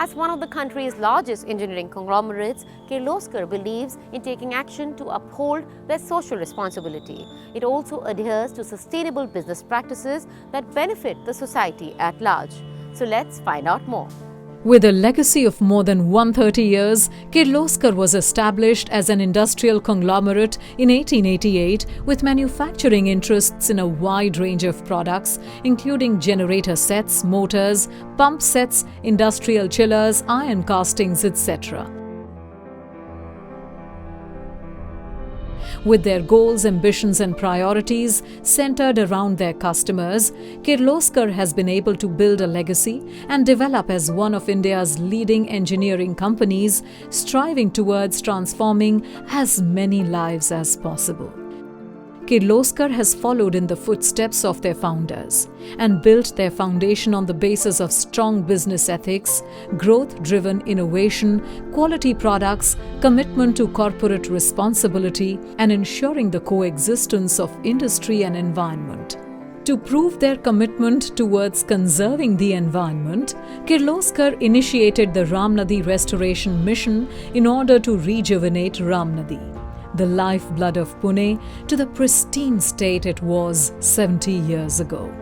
As one of the country's largest engineering conglomerates, Kirloskar believes in taking action to uphold their social responsibility. It also adheres to sustainable business practices that benefit the society at large. So let's find out more. With a legacy of more than 130 years, Kirloskar was established as an industrial conglomerate in 1888 with manufacturing interests in a wide range of products, including generator sets, motors, pump sets, industrial chillers, iron castings, etc. With their goals, ambitions and priorities centered around their customers, Kirloskar has been able to build a legacy and develop as one of India's leading engineering companies, striving towards transforming as many lives as possible. Kirloskar has followed in the footsteps of their founders and built their foundation on the basis of strong business ethics, growth-driven innovation, quality products, commitment to corporate responsibility, and ensuring the coexistence of industry and environment. To prove their commitment towards conserving the environment, Kirloskar initiated the Ramnadi Restoration Mission in order to rejuvenate Ramnadi, the lifeblood of Pune, to the pristine state it was 70 years ago.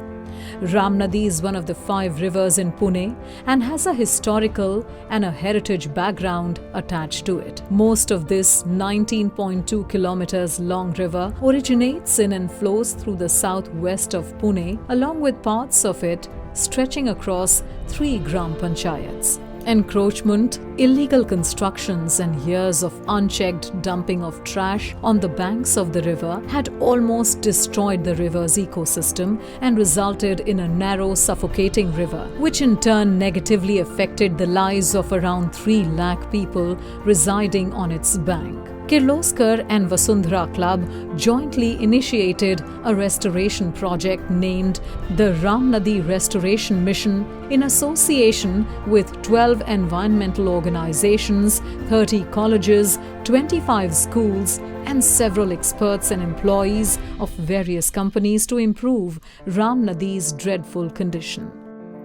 Ramnadi is one of the 5 rivers in Pune and has a historical and a heritage background attached to it. Most of this 19.2 kilometers long river originates in and flows through the southwest of Pune, along with parts of it stretching across 3 Gram Panchayats. Encroachment, illegal constructions and years of unchecked dumping of trash on the banks of the river had almost destroyed the river's ecosystem and resulted in a narrow, suffocating river, which in turn negatively affected the lives of around 3 lakh people residing on its bank. Kirloskar and Vasundhara Club jointly initiated a restoration project named the Ramnadi Restoration Mission in association with 12 environmental organizations, 30 colleges, 25 schools, and several experts and employees of various companies to improve Ramnadi's dreadful condition.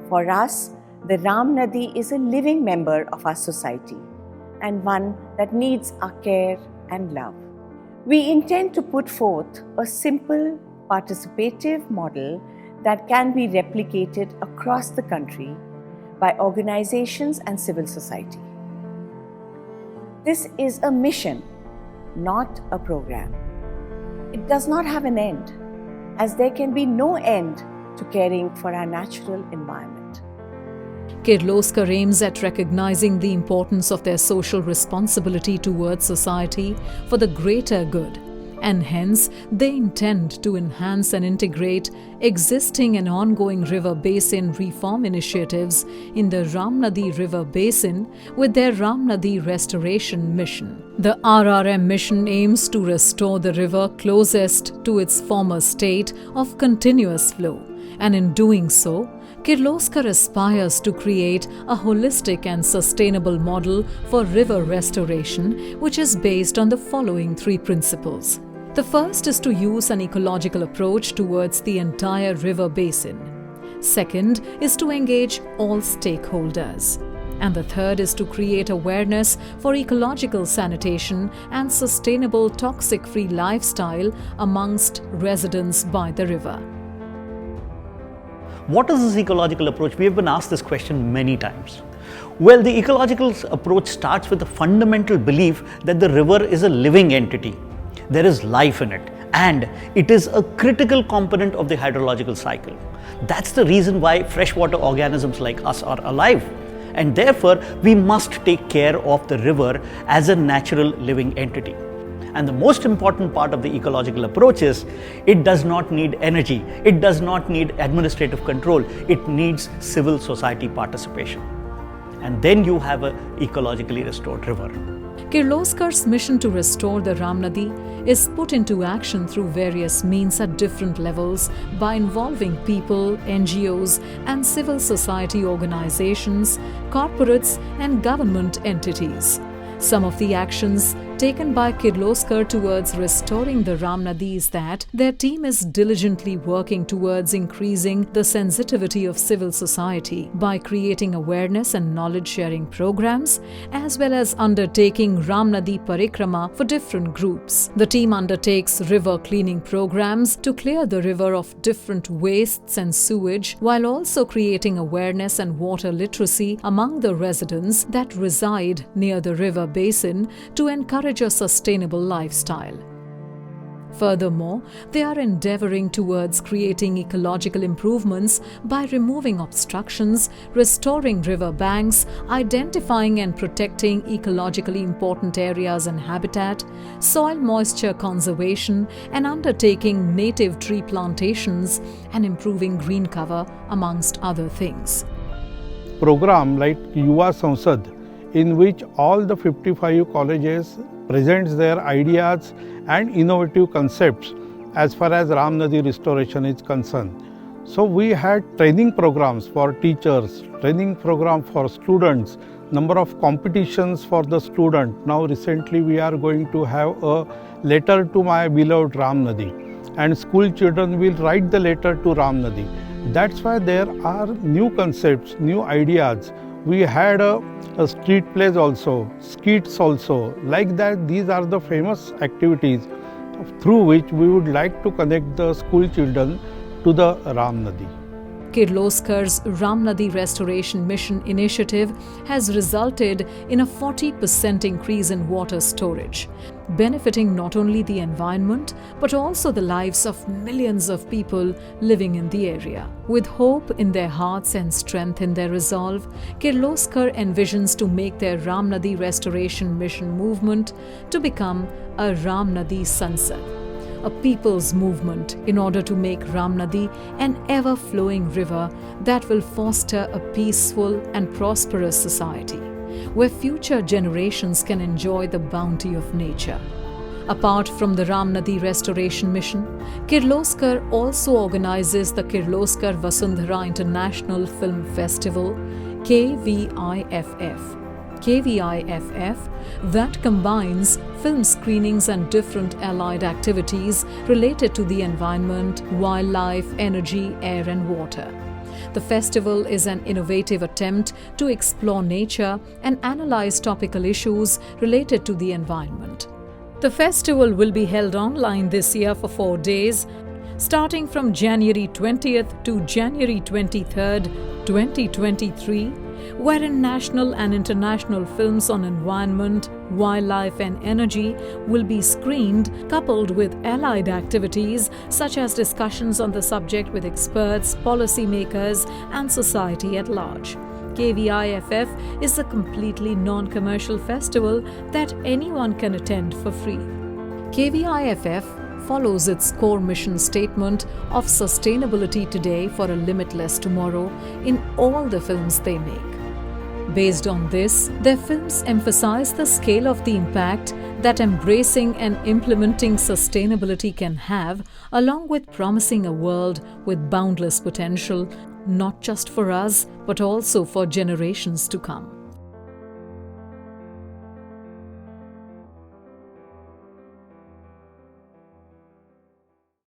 For us, the Ramnadi is a living member of our society and one that needs our care and love. We intend to put forth a simple, participative model that can be replicated across the country by organizations and civil society. This is a mission, not a program. It does not have an end, as there can be no end to caring for our natural environment. Kirloskar aims at recognizing the importance of their social responsibility towards society for the greater good, and hence they intend to enhance and integrate existing and ongoing river basin reform initiatives in the Ramnadi River Basin with their Ramnadi Restoration Mission. The RRM mission aims to restore the river closest to its former state of continuous flow, and in doing so, Kirloskar aspires to create a holistic and sustainable model for river restoration, which is based on the following 3 principles. The first is to use an ecological approach towards the entire river basin. Second is to engage all stakeholders. And the third is to create awareness for ecological sanitation and sustainable toxic-free lifestyle amongst residents by the river. What is this ecological approach? We have been asked this question many times. Well, the ecological approach starts with the fundamental belief that the river is a living entity. There is life in it, and it is a critical component of the hydrological cycle. That's the reason why freshwater organisms like us are alive. And therefore, we must take care of the river as a natural living entity. And the most important part of the ecological approach is it does not need energy, it does not need administrative control, it needs civil society participation. And then you have an ecologically restored river. Kirloskar's mission to restore the Ramnadi is put into action through various means at different levels by involving people, NGOs and civil society organizations, corporates and government entities. Some of the actions taken by Kirloskar towards restoring the Ramnadi is that their team is diligently working towards increasing the sensitivity of civil society by creating awareness and knowledge-sharing programs, as well as undertaking Ramnadi Parikrama for different groups. The team undertakes river cleaning programs to clear the river of different wastes and sewage, while also creating awareness and water literacy among the residents that reside near the river basin to encourage a sustainable lifestyle. Furthermore, they are endeavoring towards creating ecological improvements by removing obstructions, restoring river banks, identifying and protecting ecologically important areas and habitat, soil moisture conservation, and undertaking native tree plantations and improving green cover, amongst other things. Program like Yuva Sansad, in which all the 55 colleges presents their ideas and innovative concepts as far as Ramnadi restoration is concerned. So we had training programs for teachers, training program for students, number of competitions for the student. Now recently we are going to have a letter to my beloved Ramnadi, and school children will write the letter to Ramnadi. That's why there are new concepts, new ideas. We had a street plays also, skits also. Like that, these are the famous activities through which we would like to connect the school children to the Ramnadi. Kirloskar's Ramnadi Restoration Mission initiative has resulted in a 40% increase in water storage, benefiting not only the environment but also the lives of millions of people living in the area. With hope in their hearts and strength in their resolve, Kirloskar envisions to make their Ramnadi Restoration Mission movement to become a Ramnadi Sansad, a people's movement, in order to make Ramnadi an ever-flowing river that will foster a peaceful and prosperous society, where future generations can enjoy the bounty of nature. Apart from the Ramnadi Restoration Mission, Kirloskar also organizes the Kirloskar Vasundhara International Film Festival, KVIFF, that combines film screenings and different allied activities related to the environment, wildlife, energy, air and water. The festival is an innovative attempt to explore nature and analyze topical issues related to the environment. The festival will be held online this year for 4 days, starting from January 20th to January 23rd, 2023, wherein national and international films on environment, wildlife and energy will be screened, coupled with allied activities such as discussions on the subject with experts, policymakers and society at large. KVIFF is a completely non-commercial festival that anyone can attend for free. KVIFF follows its core mission statement of sustainability today for a limitless tomorrow in all the films they make. Based on this, their films emphasize the scale of the impact that embracing and implementing sustainability can have, along with promising a world with boundless potential, not just for us, but also for generations to come.